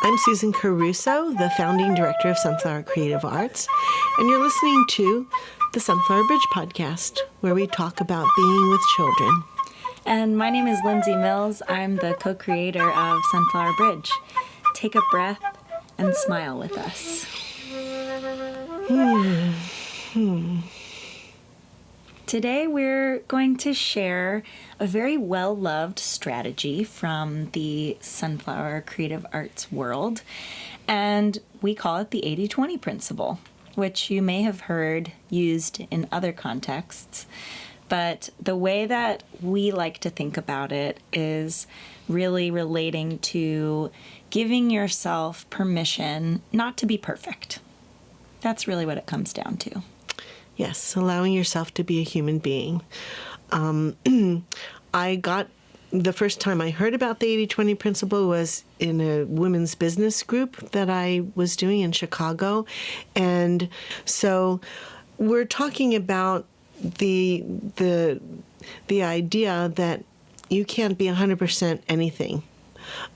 I'm Susan Caruso, the founding director of Sunflower Creative Arts, and you're listening to the Sunflower Bridge podcast, where we talk about being with children. And my name is Lindsey Mills. I'm the co-creator of Sunflower Bridge. Take a breath and smile with us. Today we're going to share a very well-loved strategy from the Sunflower Creative Arts world, and we call it the 80-20 principle, which you may have heard used in other contexts. But the way that we like to think about it is really relating to giving yourself permission not to be perfect. That's really what it comes down to. Yes, allowing yourself to be a human being. The first time I heard about the 80-20 principle was in a women's business group that I was doing in Chicago. And so we're talking about the idea that you can't be 100% anything.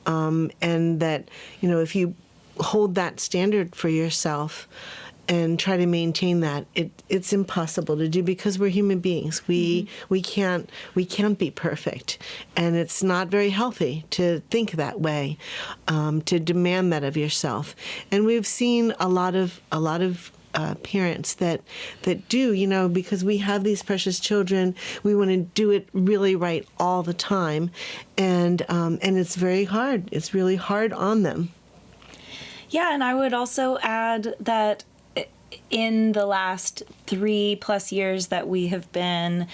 And that, if you hold that standard for yourself and try to maintain that, it's impossible to do because we're human beings. We can't be perfect, and it's not very healthy to think that way, to demand that of yourself. And we've seen a lot of parents that do, because we have these precious children, we want to do it really right all the time, and it's very hard. It's really hard on them. Yeah, and I would also add that in the last 3+ years that we have been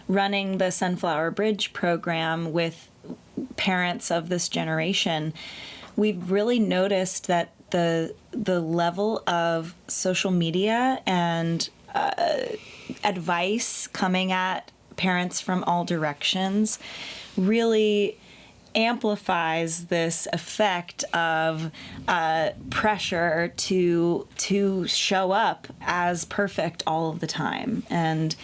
running the Sunflower Bridge program with parents of this generation, we've really noticed that the level of social media and advice coming at parents from all directions really amplifies this effect of pressure to show up as perfect all of the time. And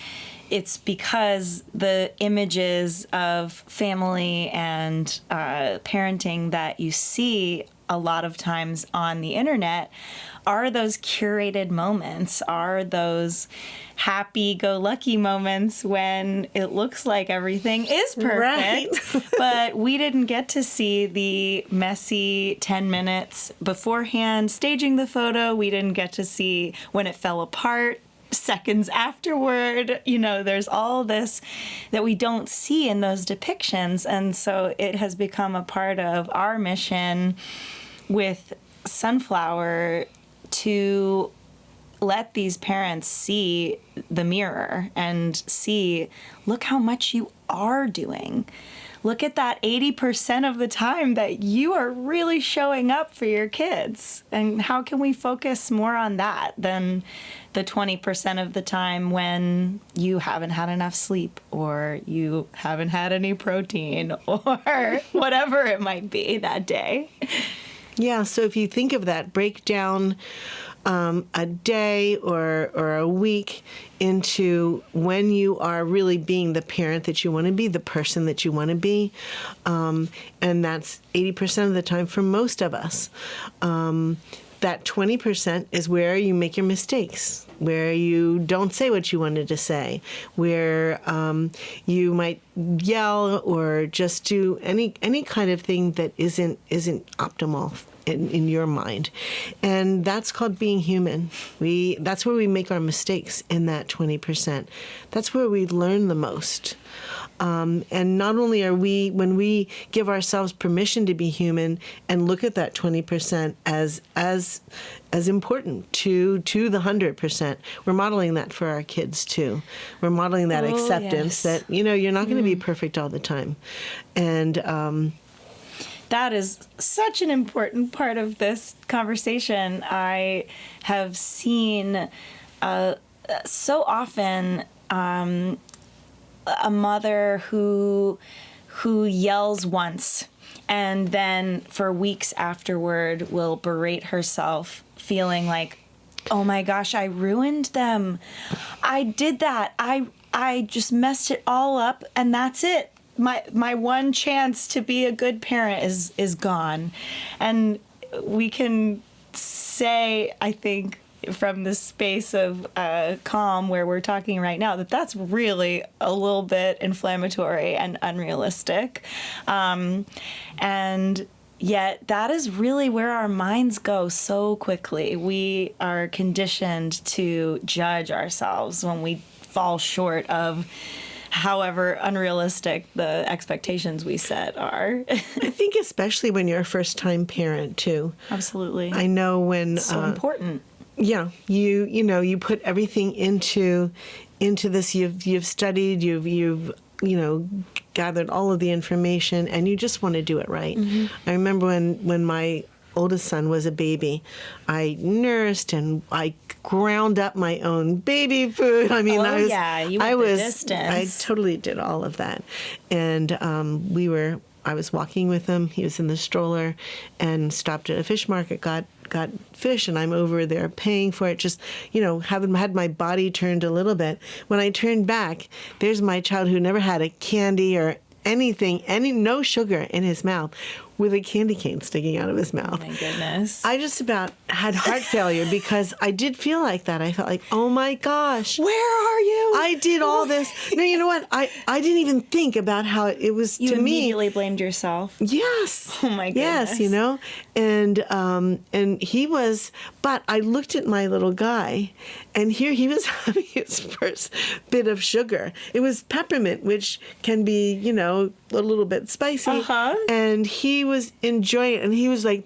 it's because the images of family and parenting that you see a lot of times on the internet are those curated moments, are those happy-go-lucky moments when it looks like everything is perfect. Right. But we didn't get to see the messy 10 minutes beforehand staging the photo. We didn't get to see when it fell apart seconds afterward. There's all this that we don't see in those depictions. And so it has become a part of our mission with Sunflower to let these parents see the mirror and see, look how much you are doing. Look at that 80% of the time that you are really showing up for your kids. And how can we focus more on that than the 20% of the time when you haven't had enough sleep or you haven't had any protein or whatever it might be that day? Yeah, so if you think of that, break down a day or a week into when you are really being the parent that you want to be, the person that you want to be. And that's 80% of the time for most of us. That 20% is where you make your mistakes, where you don't say what you wanted to say, where you might yell or just do any kind of thing that isn't optimal in your mind. And that's called being human. That's where we make our mistakes, in that 20%. That's where we learn the most. And not only are when we give ourselves permission to be human and look at that 20% as important to the 100%, we're modeling that for our kids too. We're modeling that acceptance that, you're not going to be perfect all the time. And that is such an important part of this conversation. I have seen so often a mother who yells once and then for weeks afterward will berate herself, feeling like, oh my gosh, I ruined them. I did that. I just messed it all up, and that's it. My one chance to be a good parent is gone. And we can say, I think, from the space of calm where we're talking right now, that's really a little bit inflammatory and unrealistic. And yet that is really where our minds go so quickly. We are conditioned to judge ourselves when we fall short of however unrealistic the expectations we set are. I think especially when you're a first-time parent, too. Absolutely. I know when... So important. Yeah, you put everything into this. You've studied, you've gathered all of the information, and you just want to do it right. Mm-hmm. I remember when my oldest son was a baby, I nursed and I ground up my own baby food. I mean, you went the distance. I totally did all of that, and I was walking with him. He was in the stroller, and stopped at a fish market, got fish, and I'm over there paying for it, just, having had my body turned a little bit. When I turned back, there's my child who never had a candy or anything, no sugar in his mouth, with a candy cane sticking out of his mouth. Oh my goodness. I just about had heart failure because I did feel like that. I felt like, oh my gosh. Where are you? I did all this. No, you know what? I didn't even think about how it was you to me. You immediately blamed yourself? Yes. Oh my goodness. Yes, and he was, but I looked at my little guy, and here he was having his first bit of sugar. It was peppermint, which can be, a little bit spicy. Uh-huh. And he was enjoying it, and he was like,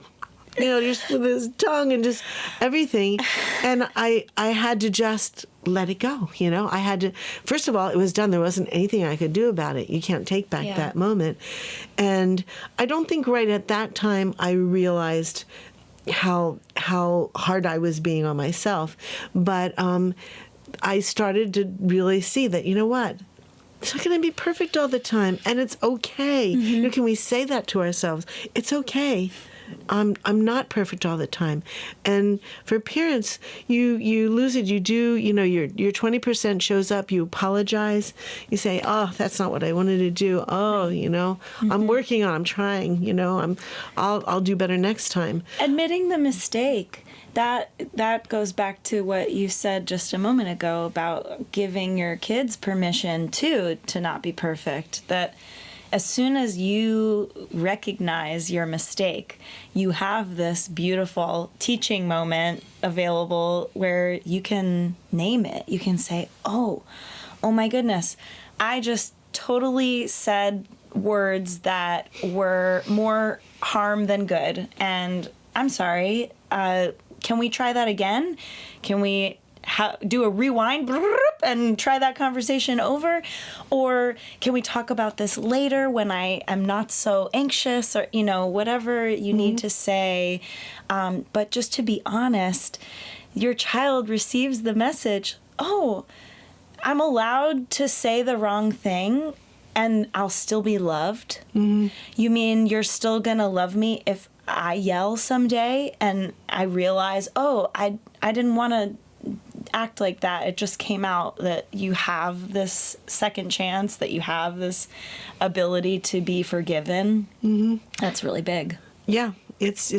just with his tongue and just everything. And I had to just let it go, I had to, first of all, it was done. There wasn't anything I could do about it. You can't take back that moment. And I don't think right at that time I realized how hard I was being on myself. But I started to really see that, you know what? It's not going to be perfect all the time, and it's okay. Mm-hmm. Can we say that to ourselves? It's okay. I'm not perfect all the time. And for parents, you lose it. You do, your 20% shows up. You apologize. You say, oh, that's not what I wanted to do. Oh, Mm-hmm. I'm working on. I'm trying. I'll do better next time. Admitting the mistake. That goes back to what you said just a moment ago about giving your kids permission to not be perfect. That as soon as you recognize your mistake, you have this beautiful teaching moment available where you can name it. You can say, oh my goodness, I just totally said words that were more harm than good. And I'm sorry. Can we try that again? Can we do a rewind and try that conversation over? Or can we talk about this later when I am not so anxious, or, whatever you need to say. But just to be honest, your child receives the message, oh, I'm allowed to say the wrong thing and I'll still be loved. Mm-hmm. You mean you're still going to love me if I yell someday and I realize, oh, I didn't want to act like that. It just came out that you have this second chance, that you have this ability to be forgiven. Mm-hmm. That's really big. Yeah, it's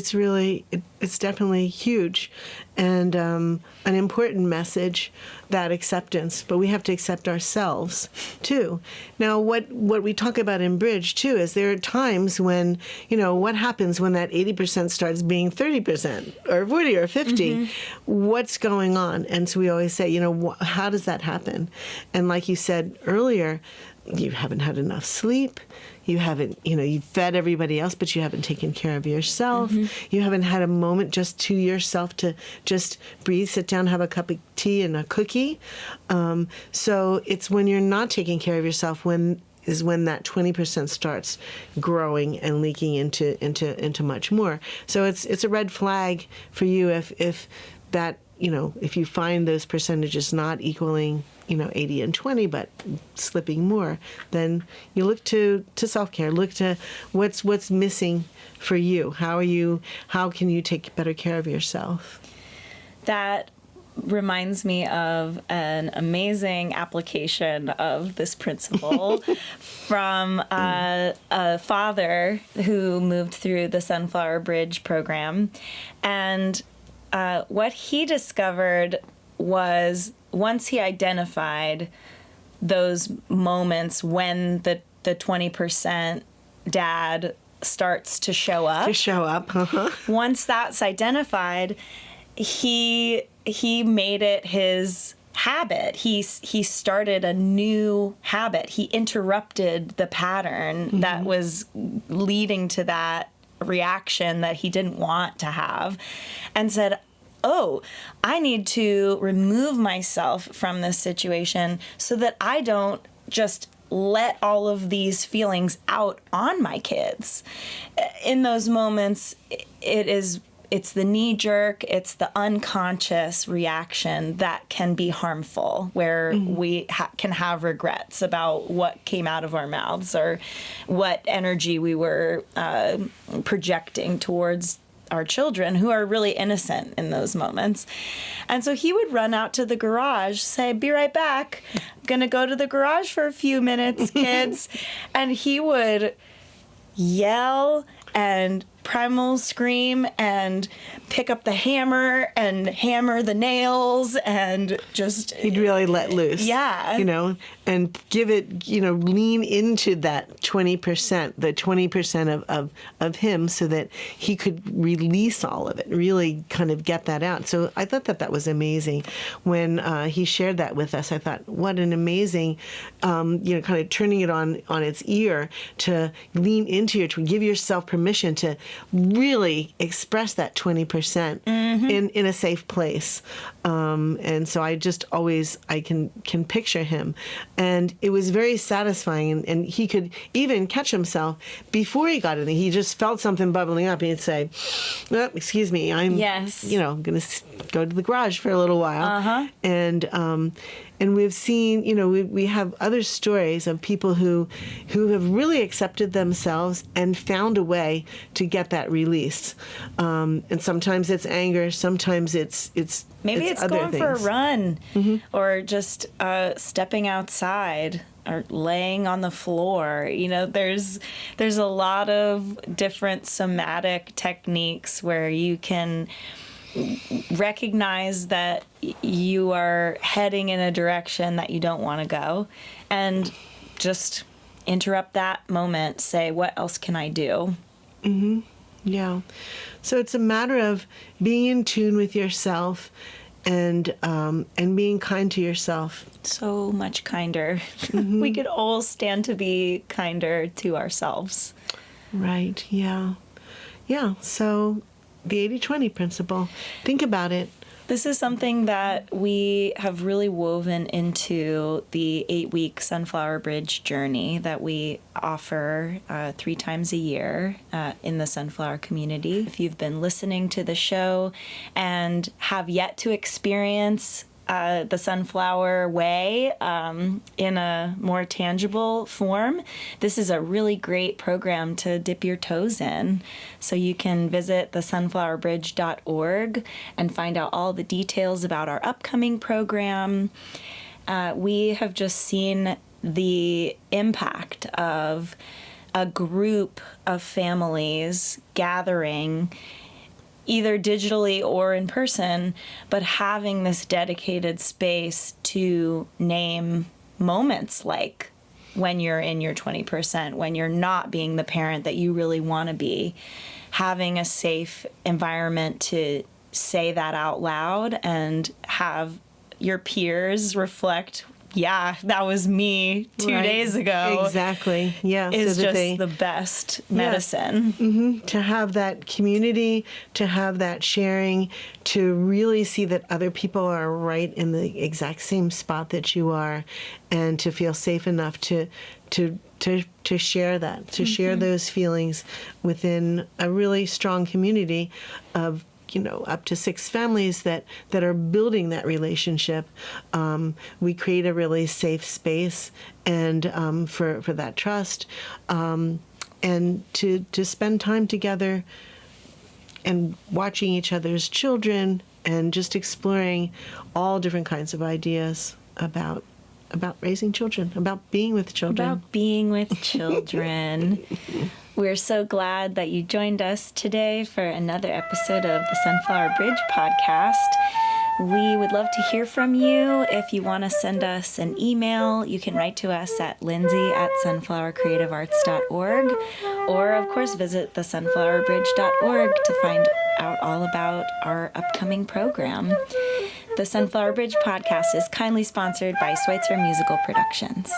definitely huge, and an important message, that acceptance. But we have to accept ourselves too. Now, what we talk about in Bridge too is there are times when, what happens when that 80% starts being 30% or 40 or 50. Mm-hmm. What's going on? And so we always say, how does that happen? And like you said earlier, you haven't had enough sleep. You haven't, you've fed everybody else, but you haven't taken care of yourself. Mm-hmm. You haven't had a moment just to yourself to just breathe, sit down, have a cup of tea and a cookie. So it's when you're not taking care of yourself when that 20% starts growing and leaking into much more. So it's a red flag for you if that, if you find those percentages not equaling 80 and 20, but slipping more, then you look to self-care. Look to what's missing for you. How can you take better care of yourself? That reminds me of an amazing application of this principle from a father who moved through the Sunflower Bridge program. And what he discovered was, once he identified those moments when the 20% dad starts to show up. Once that's identified, he made it his habit. He started a new habit. He interrupted the pattern that was leading to that reaction that he didn't want to have, and said, oh, I need to remove myself from this situation so that I don't just let all of these feelings out on my kids. In those moments, it's the knee jerk, it's the unconscious reaction that can be harmful, where we can have regrets about what came out of our mouths or what energy we were projecting towards our children, who are really innocent in those moments. And so he would run out to the garage, say, be right back. I'm going to go to the garage for a few minutes, kids. And he would yell and primal scream and pick up the hammer and hammer the nails and just... He'd really let loose. Yeah. And give it, lean into that 20%, the 20% of him, so that he could release all of it, really kind of get that out. So I thought that was amazing. When he shared that with us, I thought, what an amazing, kind of turning it on its ear, to lean into to give yourself permission to really express that 20% in a safe place. And so I just always, I can picture him. And it was very satisfying. And he could even catch himself before he got in there. He just felt something bubbling up, and he'd say, oh, excuse me, I'm going to go to the garage for a little while. And we've seen, we have other stories of people who have really accepted themselves and found a way to get that release. And sometimes it's anger, sometimes it's maybe it's other going things. for a run, or just stepping outside, or laying on the floor. There's a lot of different somatic techniques where you can recognize that you are heading in a direction that you don't want to go, and just interrupt that moment. Say, what else can I do? Yeah. So it's a matter of being in tune with yourself and being kind to yourself. So much kinder. We could all stand to be kinder to ourselves. Right. Yeah. Yeah. So the 80-20 principle. Think about it. This is something that we have really woven into the 8-week Sunflower Bridge journey that we offer 3 times a year in the Sunflower community. If you've been listening to the show and have yet to experience the Sunflower Way in a more tangible form, this is a really great program to dip your toes in. So you can visit thesunflowerbridge.org and find out all the details about our upcoming program. We have just seen the impact of a group of families gathering, either digitally or in person, but having this dedicated space to name moments like when you're in your 20%, when you're not being the parent that you really want to be, having a safe environment to say that out loud and have your peers reflect, yeah, that was me 2 days ago. Exactly. Yeah. Is so just the best medicine. Yeah. To have that community, to have that sharing, to really see that other people are right in the exact same spot that you are, and to feel safe enough to share that, to share those feelings within a really strong community of up to 6 families that are building that relationship. We create a really safe space and for that trust, and to spend time together and watching each other's children and just exploring all different kinds of ideas about raising children, about being with children. About being with children. We're so glad that you joined us today for another episode of the Sunflower Bridge podcast. We would love to hear from you. If you want to send us an email, you can write to us at lindsey@sunflowercreativearts.org, or of course visit thesunflowerbridge.org to find out all about our upcoming program. The Sunflower Bridge podcast is kindly sponsored by Schweitzer Musical Productions.